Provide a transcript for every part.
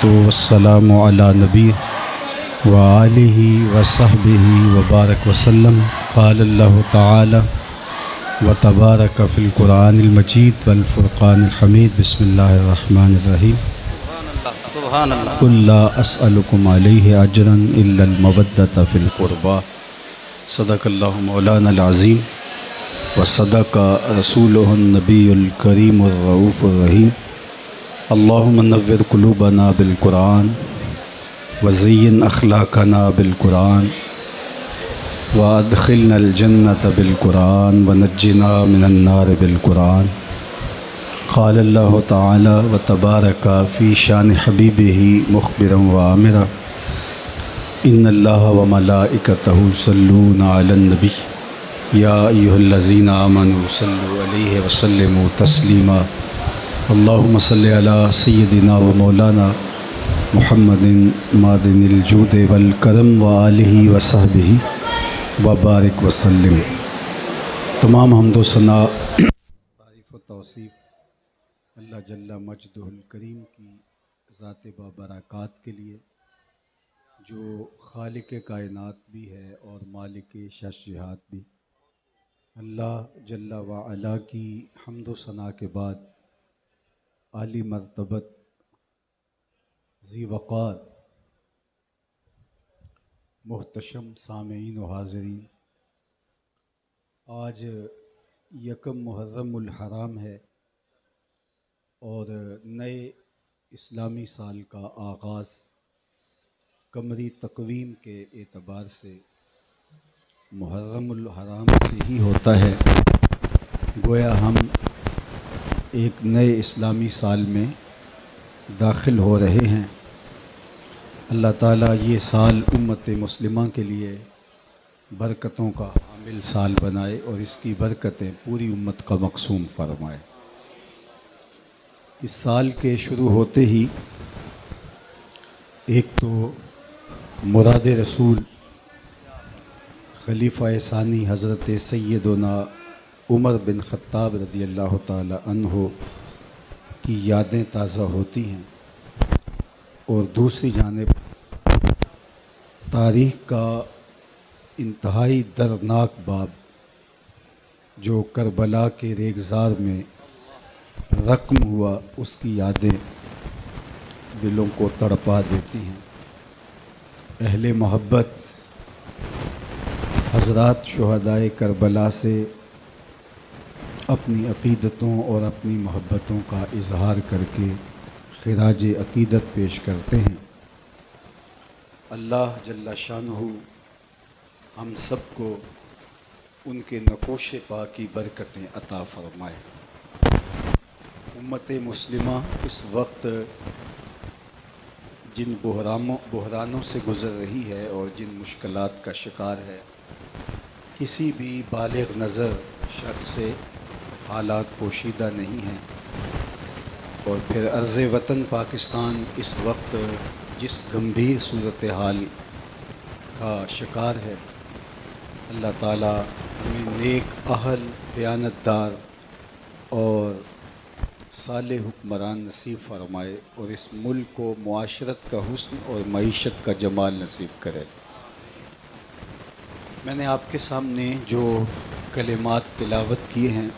والصلاة والسلام على نبی وآلہ وصحبہ وبارک وسلم۔ قال اللہ تعالی وتبارک فی القرآن المجید والفرقان الحمید۔ بسم اللہ الرحمن الرحیم۔ سبحان اللہ۔ قل لا اسألکم علیہ اجرا الا المودۃ فی القربى۔ صدق اللہ مولانا العظیم وصدق رسولہ النبی الکریم الرؤوف الرحیم۔ اللہم نور قلوبنا بالقرآن وزین اخلاقنا بالقرآن وادخلنا الجنة بالقرآن ونجنا من النار بالقرآن۔ قال اللہ تعالی وتبارک فی شان حبیبہ مخبرا وآمرا ان اللہ وملائکتہ یصلون علی النبی یا ایہا الذین آمنوا صلوا علیہ وسلموا تسلیما۔ اللہم صلی علی سیدنا و مولانا محمد معدن الجود والکرم وآلہ وصحبہ وبارک وسلم۔ تمام حمد و ثنا، تعریف و توصیف اللہ جل مجدہ الکریم کی ذات بابرکات کے لیے، جو خالق کائنات بھی ہے اور مالک شش جہات بھی۔ اللہ جل وعلا کی حمد و ثنا کے بعد عالی مرتبت ذی وقار محتشم سامعین و حاضرین، آج یکم محرم الحرام ہے اور نئے اسلامی سال کا آغاز قمری تقویم کے اعتبار سے محرم الحرام سے ہی ہوتا ہے۔ گویا ہم ایک نئے اسلامی سال میں داخل ہو رہے ہیں۔ اللہ تعالیٰ یہ سال امت مسلمہ کے لیے برکتوں کا حامل سال بنائے اور اس کی برکتیں پوری امت کا مقسوم فرمائے۔ اس سال کے شروع ہوتے ہی ایک تو مراد رسول خلیفہ ثانی حضرت سیدنا عمر بن خطاب رضی اللہ تعالی عنہ کی یادیں تازہ ہوتی ہیں، اور دوسری جانب تاریخ کا انتہائی دردناک باب جو کربلا کے ریگزار میں رقم ہوا، اس کی یادیں دلوں کو تڑپا دیتی ہیں۔ اہل محبت حضرات شہدائے کربلا سے اپنی عقیدتوں اور اپنی محبتوں کا اظہار کر کے خراج عقیدت پیش کرتے ہیں۔ اللہ جل شانہ ہم سب کو ان کے نقوش پا کی برکتیں عطا فرمائے۔ امت مسلمہ اس وقت جن بحرانوں سے گزر رہی ہے اور جن مشکلات کا شکار ہے، کسی بھی بالغ نظر شخص سے حالات پوشیدہ نہیں ہیں، اور پھر ارض وطن پاکستان اس وقت جس گمبھیر صورتحال کا شکار ہے، اللہ تعالیٰ ہمیں نیک اہل، دیانتدار اور صالح حکمران نصیب فرمائے، اور اس ملک کو معاشرت کا حسن اور معیشت کا جمال نصیب کرے۔ میں نے آپ کے سامنے جو کلمات تلاوت کیے ہیں،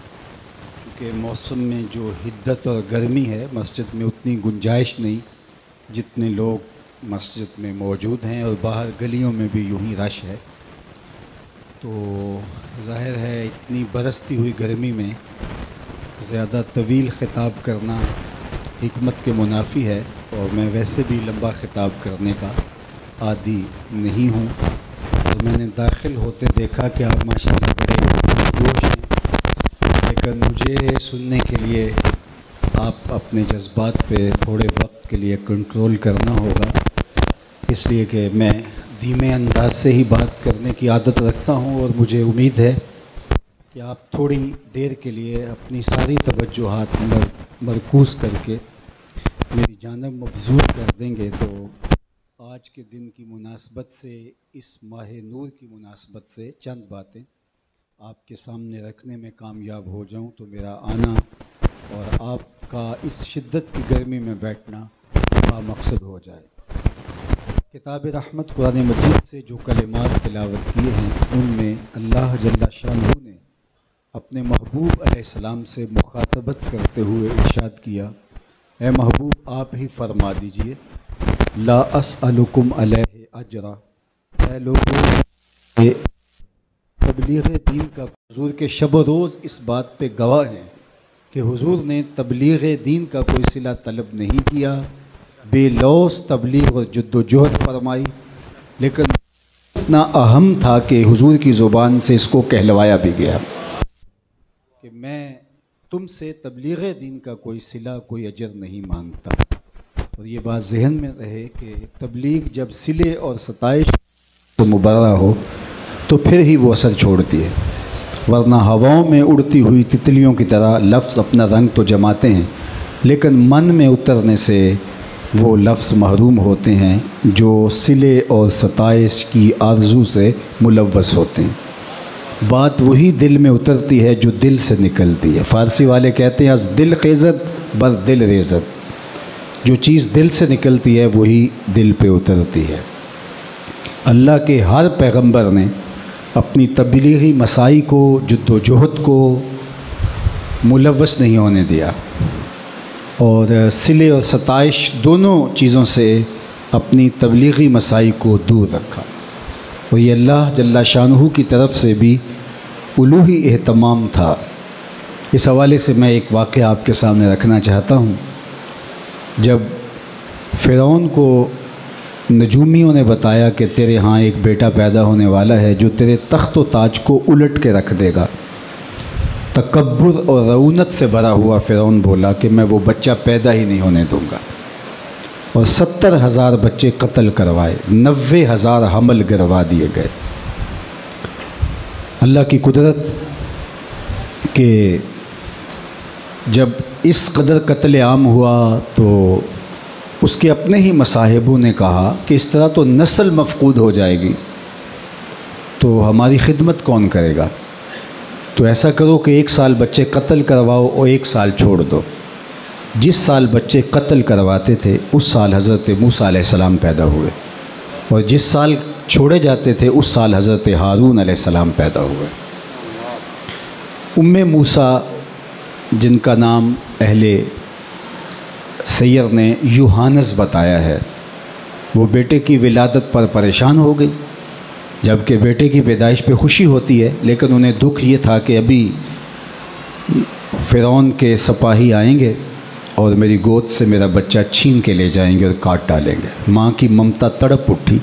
کہ موسم میں جو حدت اور گرمی ہے، مسجد میں اتنی گنجائش نہیں جتنے لوگ مسجد میں موجود ہیں، اور باہر گلیوں میں بھی یوں ہی رش ہے، تو ظاہر ہے اتنی برستی ہوئی گرمی میں زیادہ طویل خطاب کرنا حکمت کے منافی ہے، اور میں ویسے بھی لمبا خطاب کرنے کا عادی نہیں ہوں۔ تو میں نے داخل ہوتے دیکھا کہ آپ ماشاءاللہ بڑے جوش ہیں، لیکن مجھے سننے کے لیے آپ اپنے جذبات پہ تھوڑے وقت کے لیے کنٹرول کرنا ہوگا، اس لیے کہ میں دھیمے انداز سے ہی بات کرنے کی عادت رکھتا ہوں، اور مجھے امید ہے کہ آپ تھوڑی دیر کے لیے اپنی ساری توجہات مرکوز کر کے میری جانب مبذول کر دیں گے۔ تو آج کے دن کی مناسبت سے، اس ماہ نور کی مناسبت سے چند باتیں آپ کے سامنے رکھنے میں کامیاب ہو جاؤں تو میرا آنا اور آپ کا اس شدت کی گرمی میں بیٹھنا پا مقصد ہو جائے۔ کتاب رحمت قرآن مجید سے جو کلمات تلاوت کیے ہیں ان میں اللہ جل شانہ نے اپنے محبوب علیہ السلام سے مخاطبت کرتے ہوئے ارشاد کیا، اے محبوب آپ ہی فرما دیجئے لا اسألکم علیہ اجرا، اے لوگوں تبلیغ دین کا حضور کے شب و روز اس بات پہ گواہ ہیں کہ حضور نے تبلیغ دین کا کوئی صلہ طلب نہیں کیا، بے لوث تبلیغ اور جد و جہد فرمائی، لیکن اتنا اہم تھا کہ حضور کی زبان سے اس کو کہلوایا بھی گیا کہ میں تم سے تبلیغ دین کا کوئی صلہ کوئی اجر نہیں مانگتا۔ اور یہ بات ذہن میں رہے کہ تبلیغ جب صلے اور ستائش سے مبرہ ہو تو پھر ہی وہ اثر چھوڑتی ہے، ورنہ ہواؤں میں اڑتی ہوئی تتلیوں کی طرح لفظ اپنا رنگ تو جماتے ہیں لیکن من میں اترنے سے وہ لفظ محروم ہوتے ہیں جو صلے اور ستائش کی آرزو سے ملوث ہوتے ہیں۔ بات وہی دل میں اترتی ہے جو دل سے نکلتی ہے۔ فارسی والے کہتے ہیں از دل خیزت بر دل ریزت، جو چیز دل سے نکلتی ہے وہی دل پہ اترتی ہے۔ اللہ کے ہر پیغمبر نے اپنی تبلیغی مساعی کو جد و جہد کو ملوث نہیں ہونے دیا اور صلے اور ستائش دونوں چیزوں سے اپنی تبلیغی مساعی کو دور رکھا، اور یہ اللہ جل شانہ کی طرف سے بھی الوہی اہتمام تھا۔ اس حوالے سے میں ایک واقعہ آپ کے سامنے رکھنا چاہتا ہوں۔ جب فرعون کو نجومیوں نے بتایا کہ تیرے ہاں ایک بیٹا پیدا ہونے والا ہے جو تیرے تخت و تاج کو الٹ کے رکھ دے گا، تکبر اور رعونت سے بھرا ہوا فرعون بولا کہ میں وہ بچہ پیدا ہی نہیں ہونے دوں گا، اور 70,000 بچے قتل کروائے، 90,000 حمل گروا دیے گئے۔ اللہ کی قدرت کہ جب اس قدر قتل عام ہوا تو اس کے اپنے ہی مصاحبوں نے کہا کہ اس طرح تو نسل مفقود ہو جائے گی، تو ہماری خدمت کون کرے گا؟ تو ایسا کرو کہ 1 سال بچے قتل کرواؤ اور 1 سال چھوڑ دو۔ جس سال بچے قتل کرواتے تھے اس سال حضرت موسیٰ علیہ السلام پیدا ہوئے، اور جس سال چھوڑے جاتے تھے اس سال حضرت ہارون علیہ السلام پیدا ہوئے۔ موسیٰ جن کا نام اہل سیر نے یوحانس بتایا ہے، وہ بیٹے کی ولادت پر پریشان ہو گئی، جبکہ بیٹے کی پیدائش پہ خوشی ہوتی ہے، لیکن انہیں دکھ یہ تھا کہ ابھی فرعون کے سپاہی آئیں گے اور میری گود سے میرا بچہ چھین کے لے جائیں گے اور کاٹ ڈالیں گے۔ ماں کی ممتا تڑپ اٹھی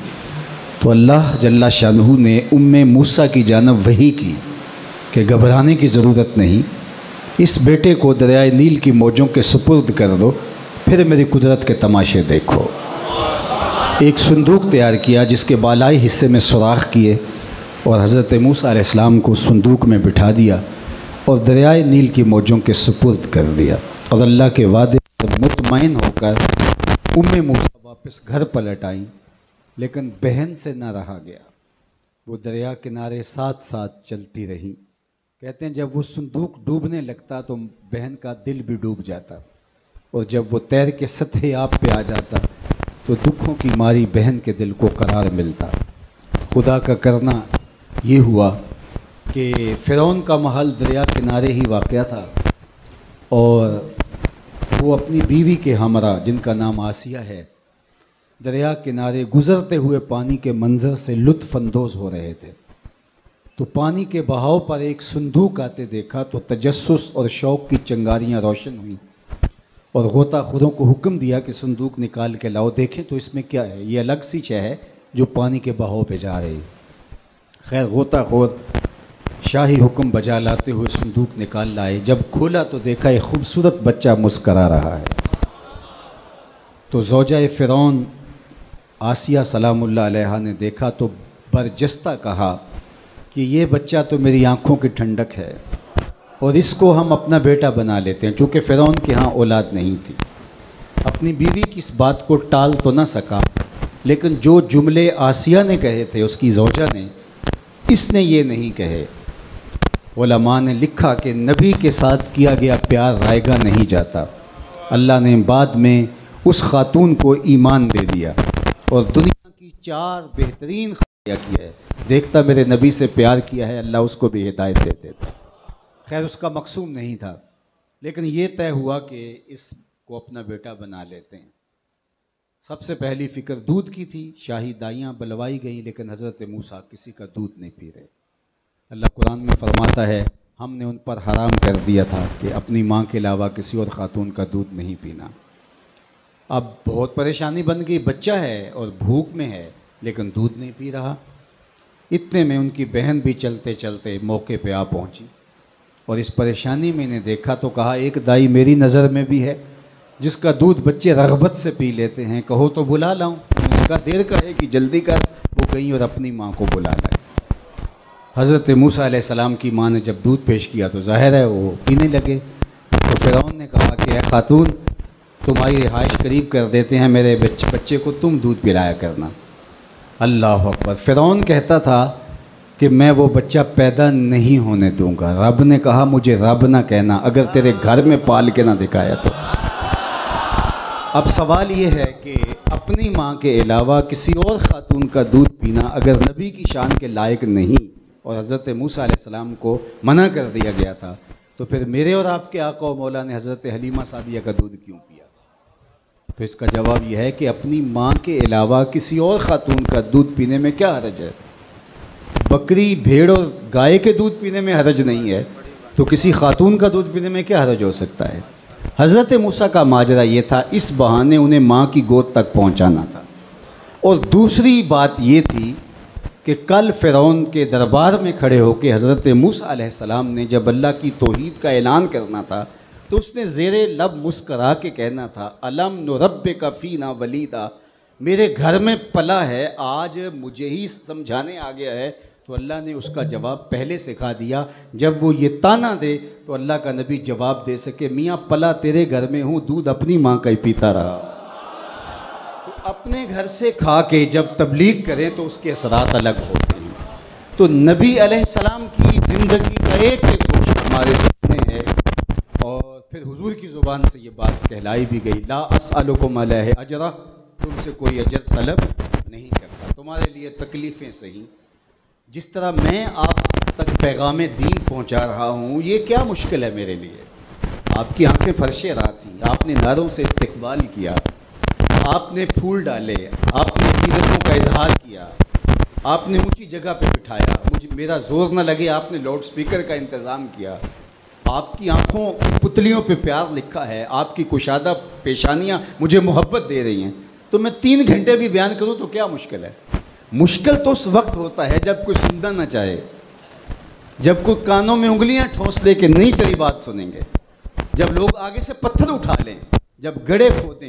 تو اللہ جل شانہ نے موسیٰ کی جانب وحی کی کہ گھبرانے کی ضرورت نہیں، اس بیٹے کو دریائے نیل کی موجوں کے سپرد کر دو، پھر میری قدرت کے تماشے دیکھو۔ ایک صندوق تیار کیا جس کے بالائی حصے میں سوراخ کیے اور حضرت موسیٰ علیہ السلام کو صندوق میں بٹھا دیا اور دریائے نیل کی موجوں کے سپرد کر دیا، اور اللہ کے وعدے پر مطمئن ہو کر موسیٰ واپس گھر پلٹ آئیں، لیکن بہن سے نہ رہا گیا، وہ دریا کنارے ساتھ ساتھ چلتی رہی۔ کہتے ہیں جب وہ صندوق ڈوبنے لگتا تو بہن کا دل بھی ڈوب جاتا، اور جب وہ تیر کے سطح آب پہ آ جاتا تو دکھوں کی ماری بہن کے دل کو قرار ملتا۔ خدا کا کرنا یہ ہوا کہ فرعون کا محل دریا کنارے ہی واقع تھا، اور وہ اپنی بیوی کے ہمراہ جن کا نام آسیہ ہے دریا کنارے گزرتے ہوئے پانی کے منظر سے لطف اندوز ہو رہے تھے، تو پانی کے بہاؤ پر ایک صندوق آتے دیکھا تو تجسس اور شوق کی چنگاریاں روشن ہوئیں، اور غوطہ خوروں کو حکم دیا کہ صندوق نکال کے لاؤ، دیکھیں تو اس میں کیا ہے، یہ الگ سی شے ہے جو پانی کے بہاؤ پہ جا رہی۔ خیر غوطہ خور شاہی حکم بجا لاتے ہوئے صندوق نکال لائے، جب کھولا تو دیکھا ایک خوبصورت بچہ مسکرا رہا ہے۔ تو زوجہ فرعون آسیہ سلام اللہ علیہا نے دیکھا تو برجستہ کہا کہ یہ بچہ تو میری آنکھوں کی ٹھنڈک ہے اور اس کو ہم اپنا بیٹا بنا لیتے ہیں، چونکہ فرعون کے ہاں اولاد نہیں تھی۔ اپنی بیوی کی اس بات کو ٹال تو نہ سکا، لیکن جو جملے آسیہ نے کہے تھے اس کی زوجہ نے، اس نے یہ نہیں کہے۔ علماء نے لکھا کہ نبی کے ساتھ کیا گیا پیار رائے گا نہیں جاتا۔ اللہ نے بعد میں اس خاتون کو ایمان دے دیا اور دنیا کی 4 بہترین خطیہ کیا ہے، دیکھتا میرے نبی سے پیار کیا ہے، اللہ اس کو بھی ہدایت دے دیتا۔ خیر اس کا مقصود نہیں تھا، لیکن یہ طے ہوا کہ اس کو اپنا بیٹا بنا لیتے ہیں۔ سب سے پہلی فکر دودھ کی تھی، شاہی دائیاں بلوائی گئیں، لیکن حضرت موسیٰ کسی کا دودھ نہیں پی رہے۔ اللہ قرآن میں فرماتا ہے ہم نے ان پر حرام کر دیا تھا کہ اپنی ماں کے علاوہ کسی اور خاتون کا دودھ نہیں پینا۔ اب بہت پریشانی بن گئی، بچہ ہے اور بھوک میں ہے لیکن دودھ نہیں پی رہا۔ اتنے میں ان کی بہن بھی چلتے چلتے موقع پہ آ پہنچی اور اس پریشانی میں انہیں دیکھا تو کہا ایک دائی میری نظر میں بھی ہے جس کا دودھ بچے رغبت سے پی لیتے ہیں، کہو تو بلا لاؤں۔ انہوں نے کہا دیر کرے کہ جلدی کر۔ وہ گئی اور اپنی ماں کو بلا لائی۔ حضرت موسیٰ علیہ السلام کی ماں نے جب دودھ پیش کیا تو ظاہر ہے وہ پینے لگے۔ تو فرعون نے کہا کہ اے خاتون تمہاری رہائش قریب کر دیتے ہیں، میرے بچے کو تم دودھ پلایا کرنا۔ اللہ اکبر۔ فرعون کہتا تھا کہ میں وہ بچہ پیدا نہیں ہونے دوں گا۔ رب نے کہا مجھے رب نہ کہنا، اگر تیرے گھر میں پال کے نہ دکھایا تو۔ اب سوال یہ ہے کہ اپنی ماں کے علاوہ کسی اور خاتون کا دودھ پینا اگر نبی کی شان کے لائق نہیں اور حضرت موسیٰ علیہ السلام کو منع کر دیا گیا تھا تو پھر میرے اور آپ کے آقا و مولا نے حضرت حلیمہ سعدیہ کا دودھ کیوں پیا؟ تو اس کا جواب یہ ہے کہ اپنی ماں کے علاوہ کسی اور خاتون کا دودھ پینے میں کیا حرج ہے؟ بکری، بھیڑ اور گائے کے دودھ پینے میں حرج نہیں ہے تو کسی خاتون کا دودھ پینے میں کیا حرج ہو سکتا ہے؟ حضرت موسیٰ کا ماجرا یہ تھا، اس بہانے انہیں ماں کی گود تک پہنچانا تھا۔ اور دوسری بات یہ تھی کہ کل فرعون کے دربار میں کھڑے ہو کے حضرت موسیٰ علیہ السلام نے جب اللہ کی توحید کا اعلان کرنا تھا تو اس نے زیر لب مسکرا کے کہنا تھا الم نربک فینا ولیدا، میرے گھر میں پلا ہے، آج مجھے ہی سمجھانے آ گیا ہے۔ تو اللہ نے اس کا جواب پہلے سکھا دیا، جب وہ یہ تانا دے تو اللہ کا نبی جواب دے سکے میاں پلا تیرے گھر میں ہوں، دودھ اپنی ماں کا ہی پیتا رہا۔ تو اپنے گھر سے کھا کے جب تبلیغ کریں تو اس کے اثرات الگ ہوتے ہیں۔ تو نبی علیہ السلام کی زندگی کا ایک ایک گوشت ہمارے سامنے ہے، اور پھر حضور کی زبان سے یہ بات کہلائی بھی گئی لا اسألکم علیہ اجرا، تم سے کوئی اجر طلب نہیں کرتا، تمہارے لیے تکلیفیں سہی۔ جس طرح میں آپ تک پیغام دین پہنچا رہا ہوں، یہ کیا مشکل ہے میرے لیے؟ آپ کی آنکھیں فرش راہ تھیں، آپ نے نعروں سے استقبال کیا، آپ نے پھول ڈالے، آپ نے عقیدتوں کا اظہار کیا، آپ نے اونچی جگہ پہ بٹھایا، میرا زور نہ لگے آپ نے لاؤڈ سپیکر کا انتظام کیا، آپ کی آنکھوں کی پتلیوں پہ پیار لکھا ہے، آپ کی کشادہ پیشانیاں مجھے محبت دے رہی ہیں، تو میں 3 گھنٹے بھی بیان کروں تو کیا مشکل ہے؟ مشکل تو اس وقت ہوتا ہے جب کوئی سننا نہ چاہے، جب کوئی کانوں میں انگلیاں ٹھونس لے کہ نہیں تیری بات سنیں گے، جب لوگ آگے سے پتھر اٹھا لیں، جب گڑھے کھودیں،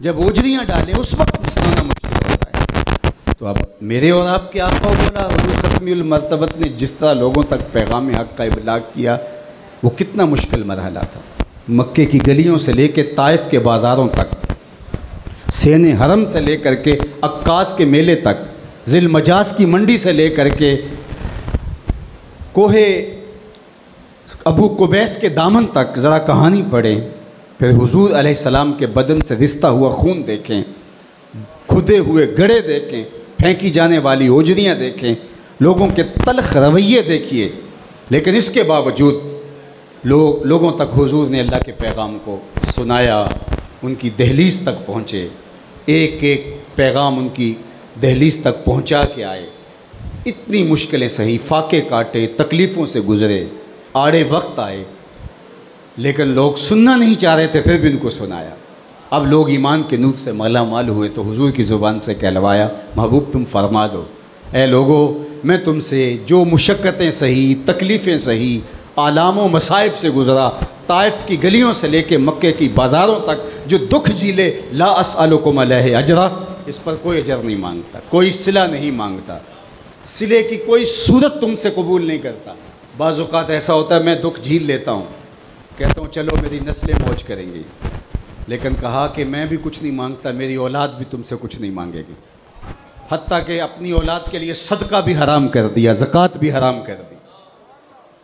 جب اوجریاں ڈالیں، اس وقت سنانا مشکل ہوتا ہے۔ تو اب میرے اور آپ کے آقا و مولا حضور ختمی المرتبت نے جس طرح لوگوں تک پیغام حق کا ابلاغ کیا، وہ کتنا مشکل مرحلہ تھا۔ مکے کی گلیوں سے لے کے طائف کے بازاروں تک، سین حرم سے لے کر کے عکاس کے میلے تک، ذی المجاز کی منڈی سے لے کر کے کوہ ابو قبیس کے دامن تک، ذرا کہانی پڑھیں، پھر حضور علیہ السلام کے بدن سے رستا ہوا خون دیکھیں، کھدے ہوئے گڑھے دیکھیں، پھینکی جانے والی اوجریاں دیکھیں، لوگوں کے تلخ رویے دیکھیے، لیکن اس کے باوجود لوگوں تک حضور نے اللہ کے پیغام کو سنایا، ان کی دہلیز تک پہنچے، ایک ایک پیغام ان کی دہلیز تک پہنچا کے آئے، اتنی مشکلیں سہی، فاقے کاٹے، تکلیفوں سے گزرے، آڑے وقت آئے، لیکن لوگ سننا نہیں چاہ رہے تھے، پھر بھی ان کو سنایا۔ اب لوگ ایمان کے نور سے مالا مال ہوئے تو حضور کی زبان سے کہلوایا محبوب تم فرما دو، اے لوگو میں تم سے جو مشقتیں سہی، تکلیفیں سہی، آلام و مصائب سے گزرا، طائف کی گلیوں سے لے کے مکے کی بازاروں تک جو دکھ جھیلے، لا اسألکم علیہ اجرا، اس پر کوئی اجر نہیں مانگتا، کوئی صلہ نہیں مانگتا، صلے کی کوئی صورت تم سے قبول نہیں کرتا۔ بعض اوقات ایسا ہوتا ہے میں دکھ جھیل لیتا ہوں، کہتا ہوں چلو میری نسلیں موج کریں گی، لیکن کہا کہ میں بھی کچھ نہیں مانگتا، میری اولاد بھی تم سے کچھ نہیں مانگے گی، حتیٰ کہ اپنی اولاد کے لیے صدقہ بھی حرام کر دیا، زکوٰۃ بھی حرام کر دی،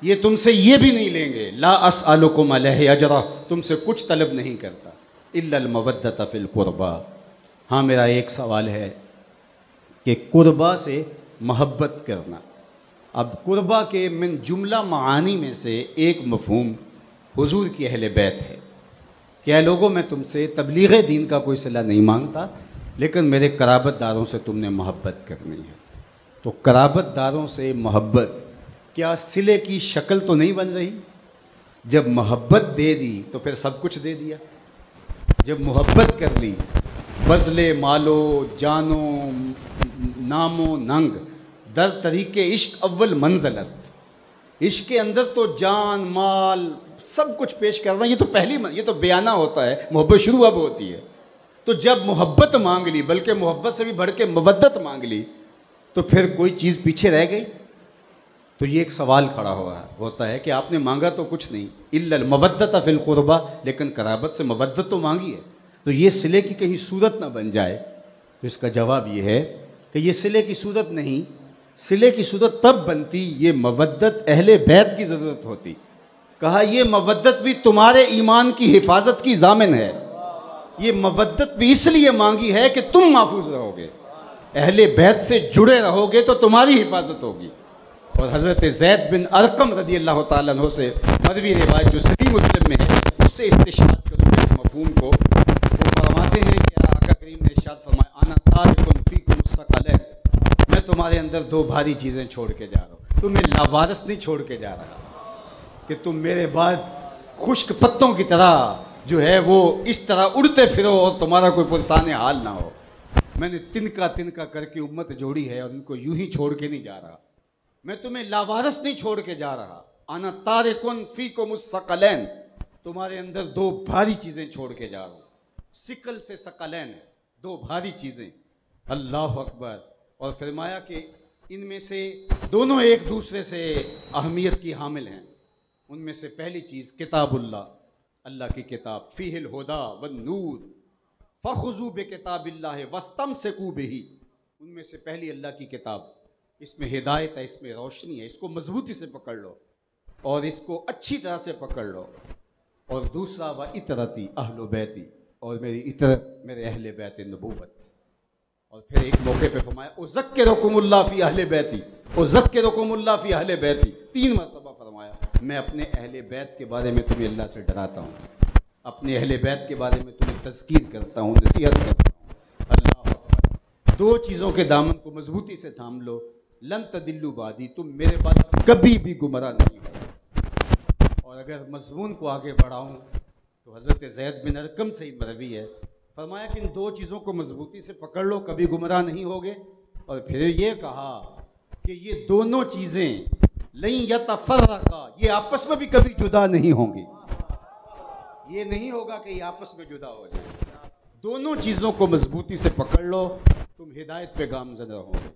یہ تم سے یہ بھی نہیں لیں گے، لا اسألکم علیہ اجرا، تم سے کچھ طلب نہیں کرتا۔ الا المودۃ فی القربا۔ ہاں میرا ایک سوال ہے کہ قربا سے محبت کرنا، اب قربا کے من جملہ معانی میں سے ایک مفہوم حضور کی اہل بیت ہے کہ اے لوگوں میں تم سے تبلیغ دین کا کوئی صلہ نہیں مانگتا، لیکن میرے قرابت داروں سے تم نے محبت کرنی ہے۔ تو قرابت داروں سے محبت کیا صلے کی شکل تو نہیں بن رہی؟ جب محبت دے دی تو پھر سب کچھ دے دیا۔ جب محبت کر لی، بذل مالو جانو نامو ننگ در طریق عشق اول منزل است۔ عشق کے اندر تو جان مال سب کچھ پیش کر رہا ہے، یہ تو بیانہ ہوتا ہے، محبت شروع اب ہوتی ہے۔ تو جب محبت مانگ لی، بلکہ محبت سے بھی بڑھ کے مودت مانگ لی، تو پھر کوئی چیز پیچھے رہ گئی؟ تو یہ ایک سوال کھڑا ہوتا ہے کہ آپ نے مانگا تو کچھ نہیں، الا المودۃ فی القربا، لیکن قرابت سے مودت تو مانگی ہے، تو یہ صلے کی کہیں صورت نہ بن جائے؟ تو اس کا جواب یہ ہے کہ یہ صلے کی صورت نہیں، صلے کی صورت تب بنتی یہ مودت اہل بیت کی ضرورت ہوتی۔ کہا یہ مودت بھی تمہارے ایمان کی حفاظت کی ضامن ہے، یہ مودت بھی اس لیے مانگی ہے کہ تم محفوظ رہو گے، اہل بیت سے جڑے رہو گے تو تمہاری حفاظت ہوگی۔ اور حضرت زید بن ارقم رضی اللہ تعالیٰ عنہ سے مروی روایت جو صحیح مسلم میں ہے، اس سے استشہاد کروں گا اس مفہوم کو۔ وہ فرماتے ہیں کہ آقا کریم نے ارشاد فرمایا انا تارک فیکم الثقلین، میں تمہارے اندر دو بھاری چیزیں چھوڑ کے جا رہا ہوں، تمہیں لاوارث نہیں چھوڑ کے جا رہا کہ تم میرے بعد خشک پتوں کی طرح جو ہے وہ اس طرح اڑتے پھرو اور تمہارا کوئی پرسان حال نہ ہو۔ میں نے تنکا تنکا کر کے امت جوڑی ہے اور ان کو یوں ہی چھوڑ کے نہیں جا رہا، میں تمہیں لاوارث نہیں چھوڑ کے جا رہا۔ انا تارکن فیکم الثقلین، تمہارے اندر دو بھاری چیزیں چھوڑ کے جا رہا ہوں۔ ثقل سے ثقلین، دو بھاری چیزیں، اللہ اکبر۔ اور فرمایا کہ ان میں سے دونوں ایک دوسرے سے اہمیت کی حامل ہیں۔ ان میں سے پہلی چیز کتاب اللہ، اللہ کی کتاب، فیہ الہدی والنور فخذوا بکتاب اللہ واستمسکوا بہ، ان میں سے پہلی اللہ کی کتاب، اس میں ہدایت ہے، اس میں روشنی ہے، اس کو مضبوطی سے پکڑ لو اور اس کو اچھی طرح سے پکڑ لو۔ اور دوسرا وَإِطْرَتِي اہل بیتی، اور میری اطرت، میرے اہل بیت نبوت۔ اور پھر ایک موقع پہ فرمایا اذکرکم اللہ فی اہل بیتی، اذکرکم اللہ فی اہل بیتی، 3 مرتبہ فرمایا میں اپنے اہل بیت کے بارے میں تمہیں اللہ سے ڈراتا ہوں، اپنے اہل بیت کے بارے میں تمہیں تذکیر کرتا ہوں، نصیحت کرتا ہوں۔ اللہ اکبر۔ 2 چیزوں کے دامن کو مضبوطی سے تھام لو، لن تدلوا بعدی، تم میرے بعد کبھی بھی گمراہ نہیں ہو۔ اور اگر مضمون کو آگے بڑھاؤں تو حضرت زید بن ارقم سے مروی ہے، فرمایا کہ ان 2 چیزوں کو مضبوطی سے پکڑ لو، کبھی گمراہ نہیں ہوگے۔ اور پھر یہ کہا کہ یہ دونوں چیزیں لن یتفرقا، یہ آپس میں بھی کبھی جدا نہیں ہوں گی، یہ نہیں ہوگا کہ یہ آپس میں جدا ہو جائے۔ دونوں چیزوں کو مضبوطی سے پکڑ لو، تم ہدایت پہ گامزن رہو گے۔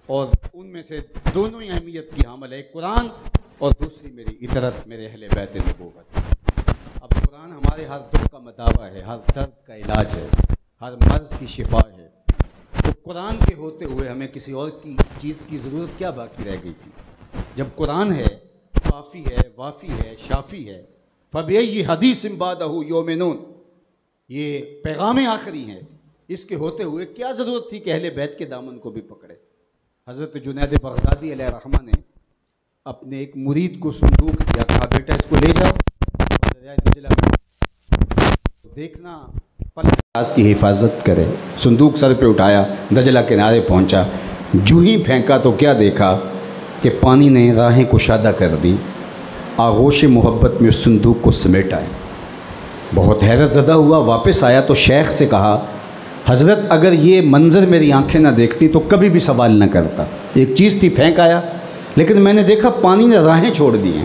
اور ان میں سے دونوں ہی اہمیت کی حامل ہے، ایک قرآن اور دوسری میری اطرت، میرے اہل بیت نبوت۔ اب قرآن ہمارے ہر دکھ کا مداوا ہے، ہر درد کا علاج ہے، ہر مرض کی شفا ہے۔ تو قرآن کے ہوتے ہوئے ہمیں کسی اور کی چیز کی ضرورت کیا باقی رہ گئی تھی؟ جب قرآن ہے، کافی ہے، وافی ہے، شافی ہے، فَبِأَيِّ حَدِيثٍ بَعْدَهُ يُؤْمِنُونَ، یہ پیغام آخری ہے، اس کے ہوتے ہوئے کیا ضرورت تھی کہ اہل بیت کے دامن کو بھی پکڑے؟ حضرت جنید بغدادی علیہ رحمہ نے اپنے ایک مرید کو صندوق دیا، کہا بیٹا اس کو لے جاؤ دریائے دجلہ میں دیکھنا پلاس کی حفاظت کرے۔ صندوق سر پہ اٹھایا، دجلہ کنارے پہنچا، جو ہی پھینکا تو کیا دیکھا کہ پانی نے راہیں کشادہ کر دی، آغوش محبت میں اس صندوق کو سمیٹا ہے۔ بہت حیرت زدہ ہوا، واپس آیا تو شیخ سے کہا حضرت اگر یہ منظر میری آنکھیں نہ دیکھتی تو کبھی بھی سوال نہ کرتا، ایک چیز تھی پھینک آیا، لیکن میں نے دیکھا پانی نے راہیں چھوڑ دی ہیں،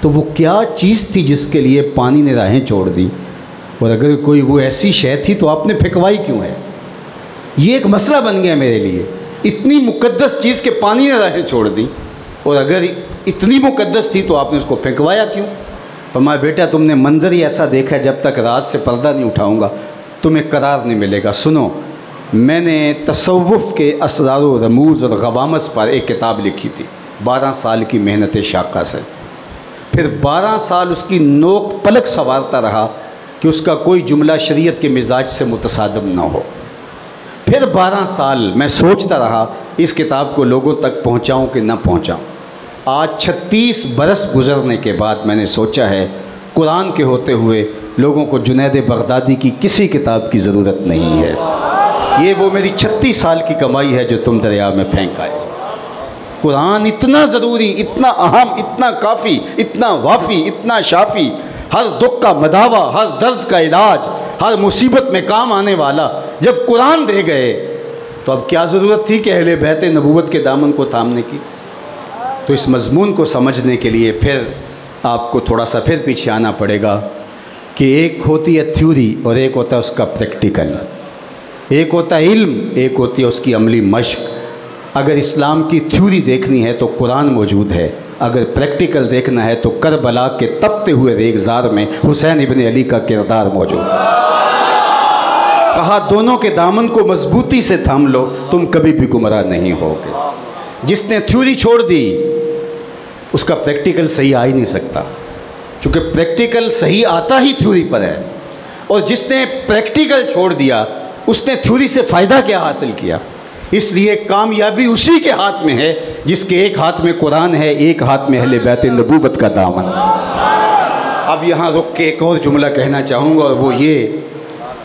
تو وہ کیا چیز تھی جس کے لیے پانی نے راہیں چھوڑ دی؟ اور اگر کوئی وہ ایسی شے تھی تو آپ نے پھینکوائی کیوں ہے؟ یہ ایک مسئلہ بن گیا میرے لیے، اتنی مقدس چیز کہ پانی نے راہیں چھوڑ دی، اور اگر اتنی مقدس تھی تو آپ نے اس کو پھینکوایا کیوں؟ فرمایا بیٹا تم نے منظر ہی ایسا دیکھا، جب تک راز سے پردہ نہیں اٹھاؤں گا تمہیں قرار نہیں ملے گا۔ سنو، میں نے تصوف کے اسرار و رموز اور غوامض پر ایک کتاب لکھی تھی 12 سال کی محنت شاقہ سے، پھر 12 سال اس کی نوک پلک سنوارتا رہا، کہ اس کا کوئی جملہ شریعت کے مزاج سے متصادم نہ ہو۔ پھر 12 سال میں سوچتا رہا اس کتاب کو لوگوں تک پہنچاؤں کہ نہ پہنچاؤں۔ آج 36 برس گزرنے کے بعد میں نے سوچا ہے قرآن کے ہوتے ہوئے لوگوں کو جنید بغدادی کی کسی کتاب کی ضرورت نہیں ہے۔ یہ وہ میری 36 سال کی کمائی ہے جو تم دریا میں پھینک آئے۔ قرآن اتنا ضروری، اتنا اہم، اتنا کافی، اتنا وافی، اتنا شافی، ہر دکھ کا مداوع، ہر درد کا علاج، ہر مصیبت میں کام آنے والا جب قرآن دے گئے تو اب کیا ضرورت تھی کہ اہل بیت نبوت کے دامن کو تھامنے کی؟ تو اس مضمون کو سمجھنے کے لیے پھر آپ کو تھوڑا سا پھر پیچھے آنا پڑے گا کہ ایک ہوتی ہے تھیوری اور ایک ہوتا ہے اس کا پریکٹیکل، ایک ہوتا ہے علم، ایک ہوتی ہے اس کی عملی مشق۔ اگر اسلام کی تھیوری دیکھنی ہے تو قرآن موجود ہے، اگر پریکٹیکل دیکھنا ہے تو کربلا کے تپتے ہوئے ریگزار میں حسین ابن علی کا کردار موجود ہے۔ کہا دونوں کے دامن کو مضبوطی سے تھام لو، تم کبھی بھی گمراہ نہیں ہوگے۔ جس نے تھیوری چھوڑ دی اس کا پریکٹیکل صحیح آ ہی نہیں سکتا، چونکہ پریکٹیکل صحیح آتا ہی تھیوری پر ہے، اور جس نے پریکٹیکل چھوڑ دیا اس نے تھیوری سے فائدہ کیا حاصل کیا؟ اس لیے کامیابی اسی کے ہاتھ میں ہے جس کے ایک ہاتھ میں قرآن ہے، ایک ہاتھ میں اہل بیت نبوت کا دامن۔ اب یہاں رک کے ایک اور جملہ کہنا چاہوں گا، اور وہ یہ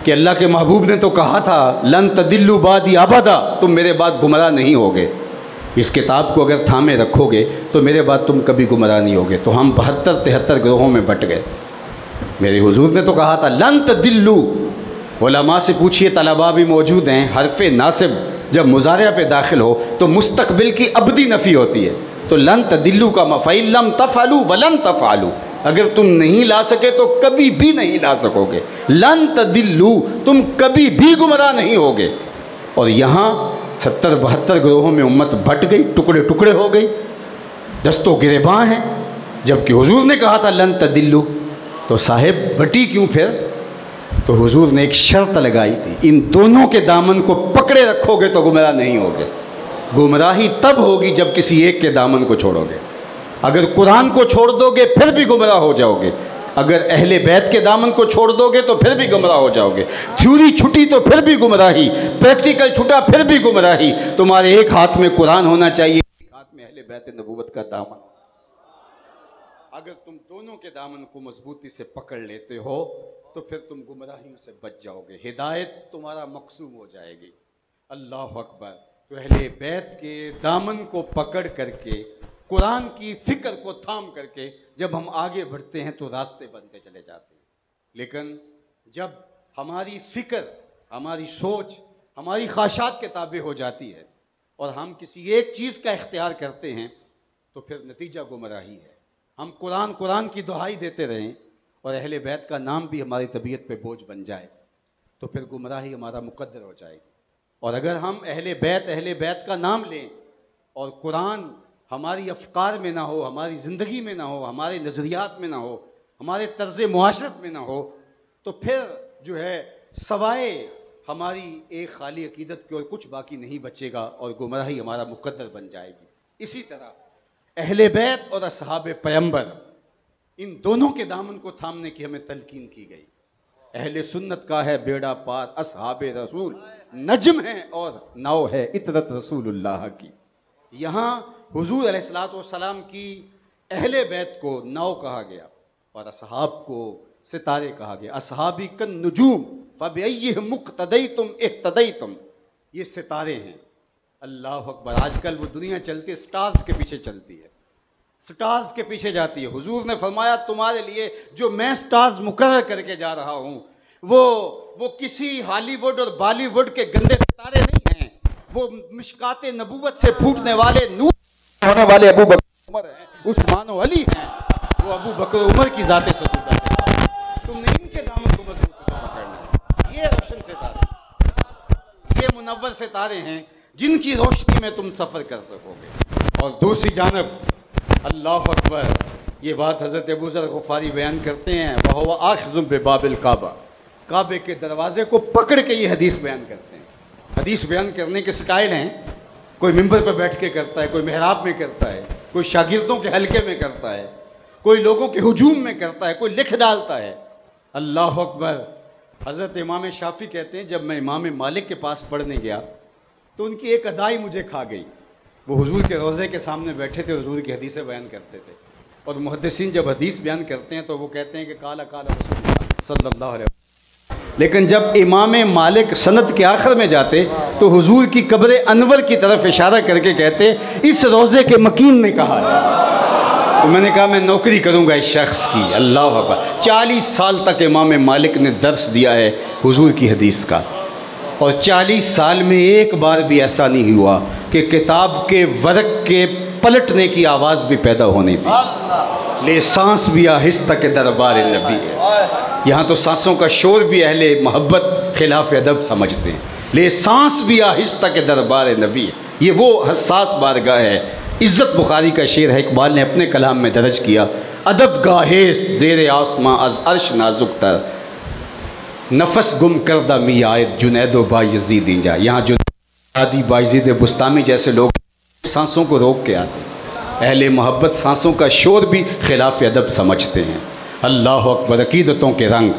کہ اللہ کے محبوب نے تو کہا تھا لن تدلوا بعدی ابدا، تم میرے بعد گمراہ نہیں ہوگے۔ اس کتاب کو اگر تھامے رکھو گے تو میرے بعد تم کبھی گمراہ نہیں ہوگے۔ تو ہم 72-73 گروہوں میں بٹ گئے۔ میرے حضور نے تو کہا تھا لن تدلوا، علماء سے پوچھئے، طلباء بھی موجود ہیں، حرف ناصب جب مضارع پہ داخل ہو تو مستقبل کی ابدی نفی ہوتی ہے، تو لن تدلوا کا مفعول لم تفعلوا ولن تفعلوا، اگر تم نہیں لا سکے تو کبھی بھی نہیں لا سکو گے۔ لن تدلوا، تم کبھی بھی گمراہ نہیں ہوگے۔ اور یہاں 70-72 گروہوں میں امت بٹ گئی، ٹکڑے ٹکڑے ہو گئی، دست و گریباں ہیں، جبکہ حضور نے کہا تھا لن تدلوا۔ تو صاحب بٹی کیوں پھر؟ تو حضور نے ایک شرط لگائی تھی، ان دونوں کے دامن کو پکڑے رکھو گے تو گمراہ نہیں ہوگے۔ گمراہی تب ہوگی جب کسی ایک کے دامن کو چھوڑو گے۔ اگر قرآن کو چھوڑ دو گے پھر بھی گمراہ ہو جاؤ گے، اگر اہل بیت کے دامن کو چھوڑ دو گے تو پھر بھی گمراہ ہو جاؤ گے۔ تھیوری چھٹی تو پھر بھی گمراہی، پریکٹیکل چھٹا پھر بھی گمراہی۔ تمہارے ایک ہاتھ میں قرآن ہونا چاہیے، ایک ہاتھ میں اہل بیت نبوت کا دامن۔ اگر تم دونوں کے دامن کو مضبوطی سے پکڑ لیتے ہو تو پھر تم گمراہیوں سے بچ جاؤ گے، ہدایت تمہارا مقسوم ہو جائے گی۔ اللہ اکبر۔ تو اہل بیت کے دامن کو پکڑ کر کے، قرآن کی فکر کو تھام کر کے جب ہم آگے بڑھتے ہیں تو راستے بنتے چلے جاتے ہیں، لیکن جب ہماری فکر، ہماری سوچ، ہماری خواہشات کے تابع ہو جاتی ہے اور ہم کسی ایک چیز کا اختیار کرتے ہیں تو پھر نتیجہ گمراہی ہے۔ ہم قرآن کی دہائی دیتے رہیں اور اہل بیت کا نام بھی ہماری طبیعت پہ بوجھ بن جائے تو پھر گمراہی ہمارا مقدر ہو جائے گی۔ اور اگر ہم اہل بیت کا نام لیں اور قرآن ہماری افکار میں نہ ہو، ہماری زندگی میں نہ ہو، ہمارے نظریات میں نہ ہو، ہمارے طرز معاشرت میں نہ ہو، تو پھر جو ہے سوائے ہماری ایک خالی عقیدت کے اور کچھ باقی نہیں بچے گا اور گمراہی ہمارا مقدر بن جائے گی۔ اسی طرح اہل بیت اور اصحاب پیمبر، ان دونوں کے دامن کو تھامنے کی ہمیں تلقین کی گئی۔ اہل سنت کا ہے بیڑا پار، اصحاب رسول نجم ہے اور ناؤ ہے اطرت رسول اللہ کی۔ یہاں حضور علیہ السلام کی اہل بیت کو ناؤ کہا گیا اور اصحاب کو ستارے کہا گیا۔ اصحابی کن نجوم فبأیہم مقتدیتم اہتدیتم، یہ ستارے ہیں۔ اللہ اکبر۔ آج کل وہ دنیا چلتی ہے، سٹارز کے پیچھے چلتی ہے، سٹارز کے پیچھے جاتی ہے۔ حضور نے فرمایا تمہارے لیے جو میں سٹارز مقرر کر کے جا رہا ہوں وہ کسی ہالی ووڈ اور بالی ووڈ کے گندے ستارے نہیں ہیں، وہ مشکات نبوت سے پھوٹنے والے نور ہونے والے ابو بکر عمر ہیں، عثمان و علی ہیں، وہ ابو بکر عمر کی ذات صدوقت ہے۔ تم نے ان کے دامن کو مضبوطی سے پکڑنا۔ یہ روشن ستارے، یہ منور ستارے ہیں جن کی روشنی میں تم سفر کر سکو گے۔ اور دوسری جانب اللہ اکبر، یہ بات حضرت ابو ذر غفاری بیان کرتے ہیں، وَهُوَ آخِذٌ بِبَابِ الْكَعْبَةِ، کعبے کے دروازے کو پکڑ کے یہ حدیث بیان کرتے ہیں۔ حدیث بیان کرنے کے سٹائل ہیں، کوئی ممبر پہ بیٹھ کے کرتا ہے، کوئی محراب میں کرتا ہے، کوئی شاگردوں کے حلقے میں کرتا ہے، کوئی لوگوں کے ہجوم میں کرتا ہے، کوئی لکھ ڈالتا ہے۔ اللہ اکبر۔ حضرت امام شافعی کہتے ہیں جب میں امام مالک کے پاس پڑھنے گیا تو ان کی ایک ادائی مجھے کھا گئی۔ وہ حضور کے روضے کے سامنے بیٹھے تھے، حضور کی حدیثیں بیان کرتے تھے، اور محدثین جب حدیث بیان کرتے ہیں تو وہ کہتے ہیں کہ قال قال رسول اللہ صلی اللہ علیہ وسلم، لیکن جب امام مالک سند کے آخر میں جاتے تو حضور کی قبر انور کی طرف اشارہ کر کے کہتے اس روضے کے مکین نے کہا ہے۔ تو میں نے کہا میں نوکری کروں گا اس شخص کی۔ اللہ اکبر۔ 40 سال تک امام مالک نے درس دیا ہے حضور کی حدیث کا، اور 40 سال میں ایک بار بھی ایسا نہیں ہوا کہ کتاب کے ورق کے پلٹنے کی آواز بھی پیدا ہونے دی۔ لے سانس بھی آہستہ کے دربار نبی ہے۔ یہاں تو سانسوں کا شور بھی اہل محبت خلاف ادب سمجھتے ہیں۔ لے سانس بھی آہستہ کے دربار نبی ہے، یہ وہ حساس بارگاہ ہے۔ عزت بخاری کا شعر ہے، اقبال نے اپنے کلام میں درج کیا، ادب گاہے زیر آسماں از عرش نازک تر، نفس گم کردہ می آیت جنید و بایزید اینجا۔ یہاں جنید بایزید بستامی جیسے لوگ سانسوں کو روک کے آتے ہیں۔ اہل محبت سانسوں کا شور بھی خلاف ادب سمجھتے ہیں۔ اللہ اکبر۔ عقیدتوں کے رنگ۔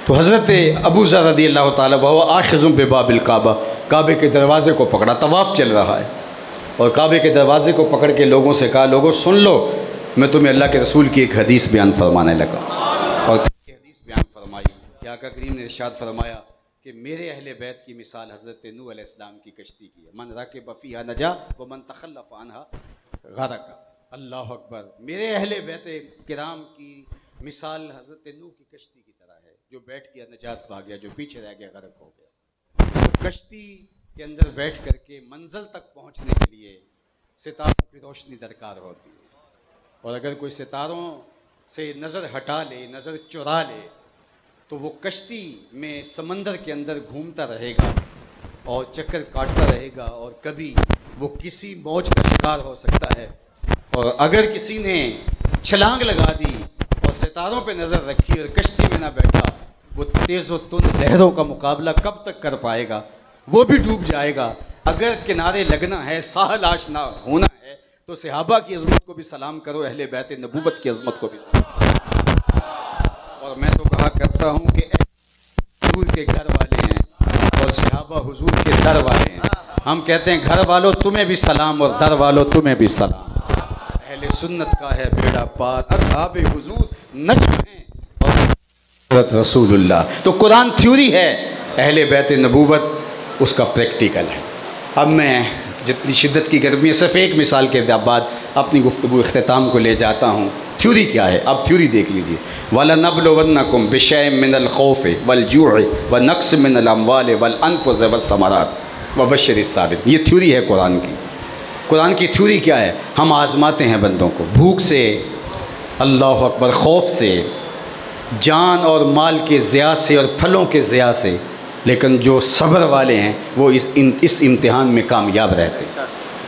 تو حضرت ابو ذر رضی اللہ تعالیٰ وہ آخذ بباب الکعبہ، کعبے کے دروازے کو پکڑا، طواف چل رہا ہے، اور کعبے کے دروازے کو پکڑ کے لوگوں سے کہا لوگوں سن لو، میں تمہیں اللہ کے رسول کی ایک حدیث بیان فرمانے لگا۔ اور حدیث بیان فرمائی کہ آقا کریم نے ارشاد فرمایا کہ میرے اہل بیت کی مثال حضرت نوح علیہ السلام کی کشتی کی ہے، من رکب فیہا نجا ومن تخلف عنہا غرق۔ اللہ اکبر۔ میرے اہل بیت کرام کی مثال حضرت نوح کی کشتی کی طرح ہے، جو بیٹھ گیا نجات پا گیا، جو پیچھے رہ گیا غرق ہو گیا۔ کشتی کے اندر بیٹھ کر کے منزل تک پہنچنے کے لیے ستاروں کی روشنی درکار ہوتی ہے، اور اگر کوئی ستاروں سے نظر ہٹا لے، نظر چرا لے، تو وہ کشتی میں سمندر کے اندر گھومتا رہے گا اور چکر کاٹتا رہے گا، اور کبھی وہ کسی موج کا شکار ہو سکتا ہے، اور اگر کسی نے چھلانگ لگا دی اور ستاروں پہ نظر رکھی اور کشتی میں نہ بیٹھا، وہ تیز و تند لہروں کا مقابلہ کب تک کر پائے گا؟ وہ بھی ڈوب جائے گا۔ اگر کنارے لگنا ہے، ساحل آشنا ہونا ہے، تو صحابہ کی عظمت کو بھی سلام کرو، اہل بیت نبوت کی عظمت کو بھی سلام کرو۔ اور میں تو کہا کرتا ہوں کہ حضور کے گھر والے ہیں اور صحابہ حضور کے در والے ہیں۔ ہم کہتے ہیں گھر والوں تمہیں بھی سلام اور در والوں تمہیں بھی سلام۔ اہل سنت کا ہے بیڑا پار، اصحاب حضور نجم ہیں اور رسول اللہ۔ تو قرآن تھیوری ہے، اہل بیت نبوت اس کا پریکٹیکل ہے۔ اب میں جتنی شدت کی گرمی ہے، صرف ایک مثال کے بعد اپنی گفتگو اختتام کو لے جاتا ہوں۔ تھیوری کیا ہے؟ اب تھیوری دیکھ لیجیے۔ وَلَنَبْلُوَنَّكُمْ بِشَيْءٍ مِّنَ الْخَوْفِ وَالْجُوعِ وَنَقْصٍ مِّنَ الْأَمْوَالِ وَالْأَنفُسِ وَالثَّمَرَاتِ وَبَشِّرِ الصَّابِرِينَ۔ یہ تھیوری ہے قرآن کی۔ قرآن کی تھیوری کیا ہے؟ ہم آزماتے ہیں بندوں کو بھوک سے، اللہ اکبر، خوف سے، جان اور مال کے ضیاع سے اور پھلوں کے ضیاع سے، لیکن جو صبر والے ہیں وہ اس امتحان میں کامیاب رہتے ہیں۔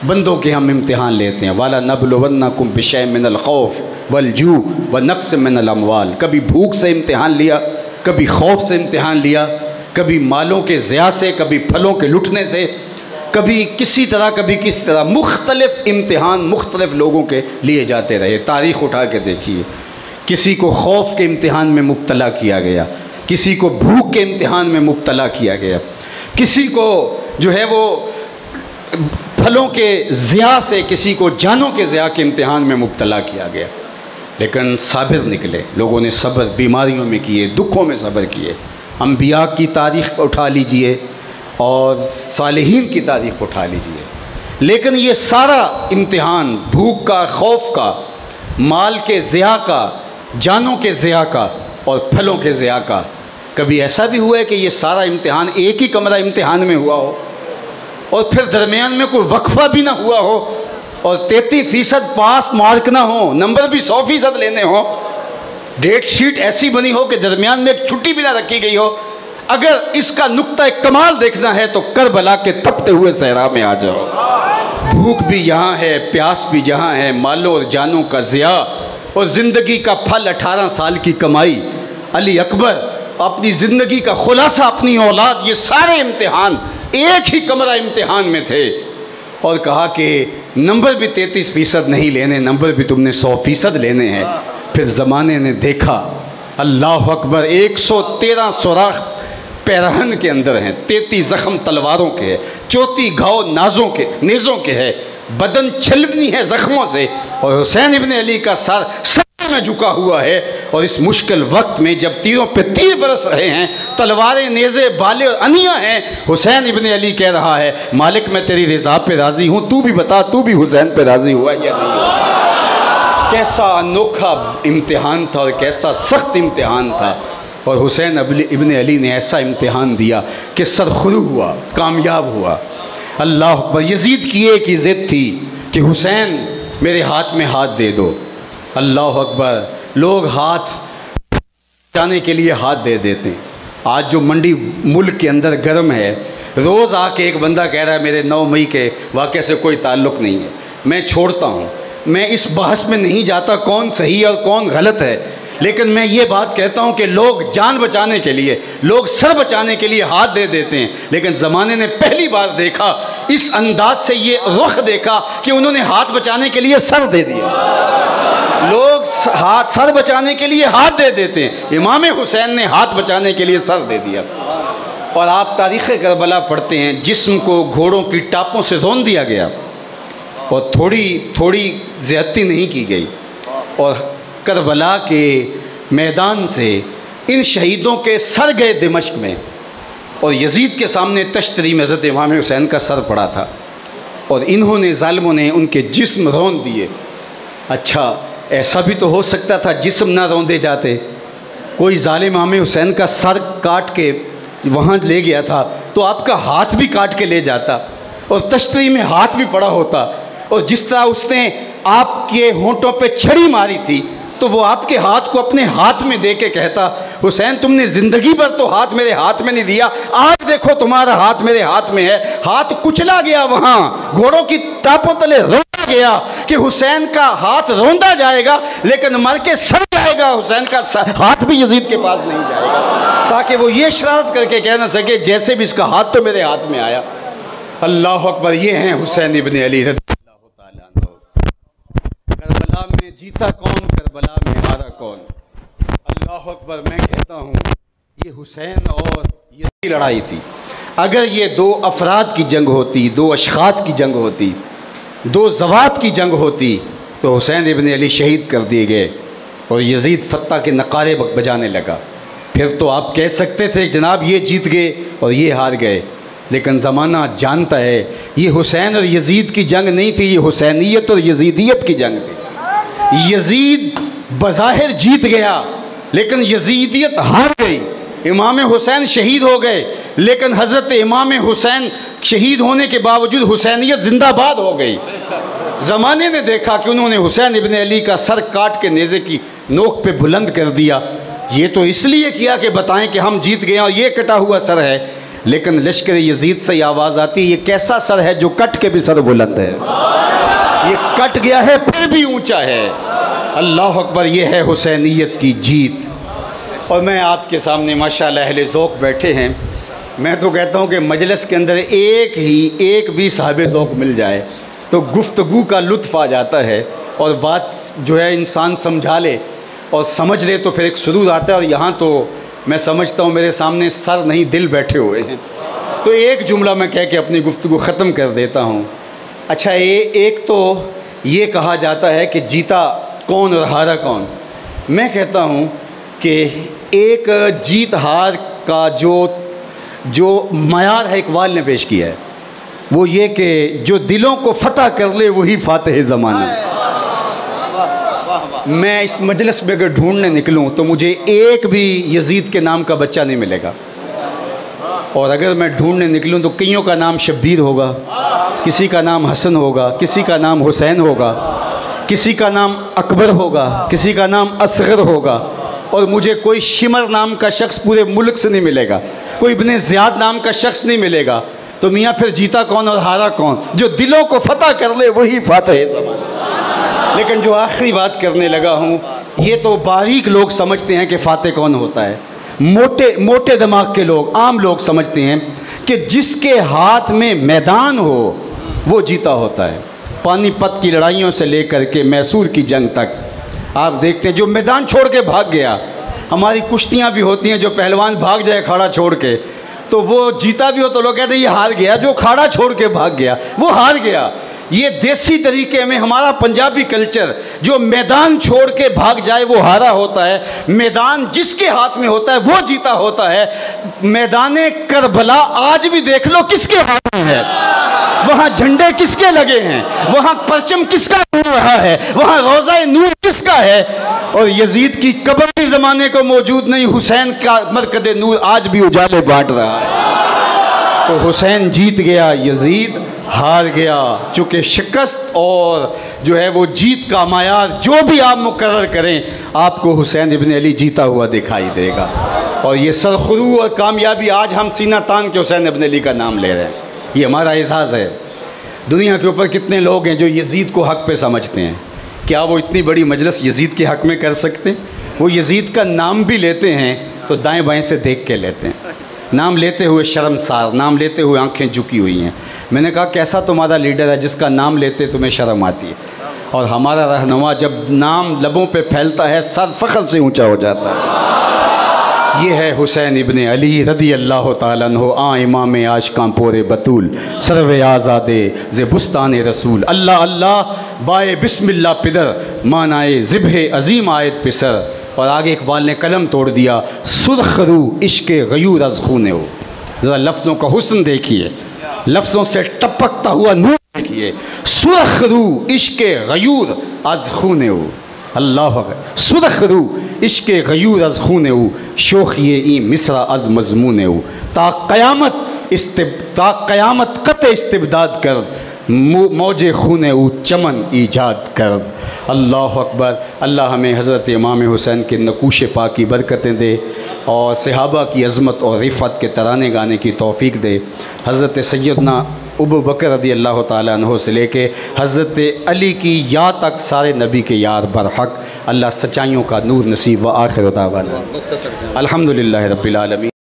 بندوں کے ہم امتحان لیتے ہیں۔ وَلَنَبْلُوَنَّكُمْ بِشَيْءٍ مِّنَ الْخَوْفِ وَالْجُوعِ وَنَقْصٍ مِّنَ الْأَمْوَالِ۔ کبھی بھوک سے امتحان لیا، کبھی خوف سے امتحان لیا، کبھی مالوں کے ضیاع سے، کبھی پھلوں کے لٹنے سے، کبھی کسی طرح کبھی کسی طرح، مختلف امتحان مختلف لوگوں کے لیے جاتے رہے۔ تاریخ اٹھا کے دیکھیے، کسی کو خوف کے امتحان میں مبتلا کیا گیا، کسی کو بھوک کے امتحان میں مبتلا کیا گیا، کسی کو جو ہے وہ پھلوں کے ضیاع سے، کسی کو جانوں کے ضیاع کے امتحان میں مبتلا کیا گیا، لیکن صابر نکلے۔ لوگوں نے صبر بیماریوں میں کیے، دکھوں میں صبر کیے۔ انبیاء کی تاریخ اٹھا لیجئے اور صالحین کی تاریخ اٹھا لیجئے، لیکن یہ سارا امتحان بھوک کا، خوف کا، مال کے ضیاع کا، جانوں کے ضیاع کا اور پھلوں کے ضیاع کا، کبھی ایسا بھی ہوا ہے کہ یہ سارا امتحان ایک ہی کمرہ امتحان میں ہوا ہو اور پھر درمیان میں کوئی وقفہ بھی نہ ہوا ہو اور 33% پاس مارک نہ ہو، نمبر بھی 100% لینے ہو، ڈیٹ شیٹ ایسی بنی ہو کہ درمیان میں ایک چھٹی بھی نہ رکھی گئی ہو؟ اگر اس کا نقطہ کمال دیکھنا ہے تو کربلا کے تپتے ہوئے صحرا میں آ جاؤ۔ بھوک بھی یہاں ہے، پیاس بھی جہاں ہے، مالوں اور جانوں کا ضیاع اور زندگی کا پھل 18 سال کی کمائی، علی اکبر اپنی زندگی کا خلاصہ، اپنی اولاد، یہ سارے امتحان ایک ہی کمرہ امتحان میں تھے، اور کہا کہ نمبر بھی 33% نہیں لینے، نمبر بھی تم نے 100% لینے ہیں۔ پھر زمانے نے دیکھا اللہ اکبر، 113 سوراخ پیرہن کے اندر ہیں، 33 زخم تلواروں کے ہیں، 34 گھاؤ نیزوں کے ہے، بدن چھلنی ہے زخموں سے، اور حسین ابن علی کا سر میں جھکا ہوا ہے۔ اور اس مشکل وقت میں جب تیروں پہ تیر برس رہے ہیں، تلواریں، نیزے، بالے اور انیاں ہیں، حسین ابن علی کہہ رہا ہے مالک میں تیری رضا پہ راضی ہوں، تو بھی بتا تو بھی حسین پہ راضی ہوا یا نہیں؟ کیسا انوکھا امتحان تھا اور کیسا سخت امتحان تھا، اور حسین ابن علی نے ایسا امتحان دیا کہ سرخرو ہوا، کامیاب ہوا۔ اللہ اکبر۔ یزید کی ایک ہی ضد تھی کہ حسین میرے ہاتھ میں ہاتھ دے دو۔ اللہ اکبر۔ لوگ ہاتھ جانے کے لیے ہاتھ دے دیتے ہیں۔ آج جو منڈی ملک کے اندر گرم ہے، روز آ کے ایک بندہ کہہ رہا ہے میرے 9 مئی کے واقعے سے کوئی تعلق نہیں ہے، میں چھوڑتا ہوں، میں اس بحث میں نہیں جاتا کون صحیح اور کون غلط ہے، لیکن میں یہ بات کہتا ہوں کہ لوگ جان بچانے کے لیے، لوگ سر بچانے کے لیے ہاتھ دے دیتے ہیں، لیکن زمانے نے پہلی بار دیکھا، اس انداز سے یہ رخ دیکھا کہ انہوں نے ہاتھ بچانے کے لیے سر دے دیا۔ لوگ سر بچانے کے لیے ہاتھ دے دیتے ہیں، امام حسین نے ہاتھ بچانے کے لیے سر دے دیا۔ اور آپ تاریخ کربلا پڑھتے ہیں، جسم کو گھوڑوں کی ٹاپوں سے رون دیا گیا، اور تھوڑی زیادتی نہیں کی گئی، اور کربلا کے میدان سے ان شہیدوں کے سر گئے دمشق میں، اور یزید کے سامنے تشتری میں حضرت امام حسین کا سر پڑا تھا، اور انہوں نے ظالموں نے ان کے جسم رون دیے۔ اچھا ایسا بھی تو ہو سکتا تھا جسم نہ روندے جاتے، کوئی ظالم امام حسین کا سر کاٹ کے وہاں لے گیا تھا تو آپ کا ہاتھ بھی کاٹ کے لے جاتا، اور تشتری میں ہاتھ بھی پڑا ہوتا، اور جس طرح اس نے آپ کے ہونٹوں پہ چھڑی ماری تھی تو وہ آپ کے ہاتھ کو اپنے ہاتھ میں دے کے کہتا حسین تم نے زندگی بھر تو ہاتھ میرے ہاتھ میں نہیں دیا، آج دیکھو تمہارا ہاتھ میرے ہاتھ میں ہے۔ ہاتھ کچلا گیا، وہاں گھوڑوں کی ٹاپوں تلے روندا گیا کہ حسین کا ہاتھ روندا جائے گا لیکن مر کے سر جائے گا، حسین کا ہاتھ بھی یزید کے پاس نہیں جائے گا، تاکہ وہ یہ شرارت کر کے کہہ نہ سکے جیسے بھی اس کا ہاتھ تو میرے ہاتھ میں آیا۔ اللہ اکبر۔ یہ ہیں حسین ابن علی رضی اللہ تعالیٰ عنہ۔ کربلا میں جیتا کون، کربلا میں ہارا کون؟ اللہ اکبر۔ میں کہتا ہوں یہ حسین اور یہ لڑائی تھی۔ اگر یہ دو افراد کی جنگ ہوتی، دو اشخاص کی جنگ ہوتی، دو ذوات کی جنگ ہوتی تو حسین ابن علی شہید کر دیے گئے اور یزید فتح کے نقارے بجانے لگا، پھر تو آپ کہہ سکتے تھے جناب یہ جیت گئے اور یہ ہار گئے، لیکن زمانہ جانتا ہے یہ حسین اور یزید کی جنگ نہیں تھی، یہ حسینیت اور یزیدیت کی جنگ تھی۔ یزید بظاہر جیت گیا لیکن یزیدیت ہار گئی۔ امام حسین شہید ہو گئے لیکن حضرت امام حسین شہید ہونے کے باوجود حسینیت زندہ باد ہو گئی۔ زمانے نے دیکھا کہ انہوں نے حسین ابن علی کا سر کاٹ کے نیزے کی نوک پہ بلند کر دیا، یہ تو اس لیے کیا کہ بتائیں کہ ہم جیت گئے اور یہ کٹا ہوا سر ہے، لیکن لشکر یزید سے یہ آواز آتی یہ کیسا سر ہے جو کٹ کے بھی سر بلند ہے، یہ کٹ گیا ہے پھر بھی اونچا ہے۔ اللہ اکبر۔ یہ ہے حسینیت کی جیت۔ اور میں آپ کے سامنے ماشاءاللہ اہل ذوق بیٹھے ہیں، میں تو کہتا ہوں کہ مجلس کے اندر ایک بھی صاحب ذوق مل جائے تو گفتگو کا لطف آ جاتا ہے، اور بات جو ہے انسان سمجھا لے اور سمجھ لے تو پھر ایک سرور آتا ہے۔ اور یہاں تو میں سمجھتا ہوں میرے سامنے سر نہیں دل بیٹھے ہوئے ہیں، تو ایک جملہ میں کہہ کے اپنی گفتگو ختم کر دیتا ہوں۔ اچھا ایک تو یہ کہا جاتا ہے کہ جیتا کون اور ہارا کون۔ میں کہتا ہوں کہ ایک جیت ہار کا جو معیار ہے اقبال نے پیش کیا ہے وہ یہ کہ جو دلوں کو فتح کر لے وہی فاتح زمانہ۔ میں اس مجلس میں اگر ڈھونڈنے نکلوں تو مجھے ایک بھی یزید کے نام کا بچہ نہیں ملے گا، اور اگر میں ڈھونڈنے نکلوں تو کئیوں کا نام شبیر ہوگا، کسی کا نام حسن ہوگا، کسی کا نام حسین ہوگا، کسی کا نام اکبر ہوگا، کسی کا نام اصغر ہوگا، اور مجھے کوئی شمر نام کا شخص پورے ملک سے نہیں ملے گا، کوئی ابن زیاد نام کا شخص نہیں ملے گا۔ تو میاں پھر جیتا کون اور ہارا کون؟ جو دلوں کو فتح کر لے وہی فاتح زمانہ۔ لیکن جو آخری بات کرنے لگا ہوں، یہ تو باریک لوگ سمجھتے ہیں کہ فاتح کون ہوتا ہے، موٹے دماغ کے لوگ، عام لوگ سمجھتے ہیں کہ جس کے ہاتھ میں میدان ہو وہ جیتا ہوتا ہے۔ پانی پت کی لڑائیوں سے لے کر کے میسور کی جنگ تک آپ دیکھتے ہیں جو میدان چھوڑ کے بھاگ گیا، ہماری کشتیاں بھی ہوتی ہیں، جو پہلوان بھاگ جائے کھاڑا چھوڑ کے تو وہ جیتا بھی ہو تو لوگ کہتے ہیں یہ ہار گیا، جو کھاڑا چھوڑ کے بھاگ گیا وہ ہار گیا۔ یہ دیسی طریقے میں ہمارا پنجابی کلچر، جو میدان چھوڑ کے بھاگ جائے وہ ہارا ہوتا ہے، میدان جس کے ہاتھ میں ہوتا ہے وہ جیتا ہوتا ہے۔ میدان کربلا آج بھی دیکھ لو کس کے ہاتھ میں ہے، وہاں جھنڈے کس کے لگے ہیں، وہاں پرچم کس کا اڑ رہا ہے، وہاں روضہ نور کس کا ہے، اور یزید کی قبر بھی زمانے کو موجود نہیں، حسین کا مرکز نور آج بھی اجالے بانٹ رہا ہے۔ تو حسین جیت گیا، یزید ہار گیا، چونکہ شکست اور جو ہے وہ جیت کا معیار جو بھی آپ مقرر کریں آپ کو حسین ابن علی جیتا ہوا دکھائی دے گا۔ اور یہ سرخرو اور کامیابی آج ہم سینہ تان کے حسین ابن علی کا نام لے رہے ہیں، یہ ہمارا اعزاز ہے۔ دنیا کے اوپر کتنے لوگ ہیں جو یزید کو حق پہ سمجھتے ہیں، کیا وہ اتنی بڑی مجلس یزید کے حق میں کر سکتے؟ وہ یزید کا نام بھی لیتے ہیں تو دائیں بائیں سے دیکھ کے لیتے ہیں، نام لیتے ہوئے شرمسار، نام لیتے ہوئے آنکھیں جھکی ہوئی ہیں۔ میں نے کہا کیسا تمہارا لیڈر ہے جس کا نام لیتے تمہیں شرم آتی ہے؟ اور ہمارا رہنما جب نام لبوں پہ پھیلتا ہے سر فخر سے اونچا ہو جاتا ہے۔ یہ ہے حسین ابن علی رضی اللہ تعالیٰ عنہ، امام عاشقاں پورے بطول، سرو آزادے ز بستان رسول، اللہ اللہ بائے بسم اللہ پدر، مانائے ذبح عظیم آیت پسر۔ اور آگے اقبال نے قلم توڑ دیا، سرخ رو عشق غیور از خونے ہو۔ ذرا لفظوں کا حسن دیکھیے، لفظوں سے ٹپکتا ہوا نور دیکھیے، سرخ رو عشق غیور از خونے ہو، اللہ اکبر، سرخ رو عشق غیور از خونے ہو، شوخی این مصرع از مضمون ہو، تا قیامت قطع استبداد کرد، موج خونے او چمن ایجاد کرد۔ اللہ اکبر۔ اللہ ہمیں حضرت امام حسین کے نقوش پاک کی برکتیں دے اور صحابہ کی عظمت اور رفعت کے ترانے گانے کی توفیق دے۔ حضرت سیدنا ابو بکر رضی اللہ تعالیٰ عنہ سے لے کے حضرت علی کی یا تک سارے نبی کے یار برحق اللہ سچائیوں کا نور نصیب۔ و آخر دعوانا الحمدللہ رب العالمین۔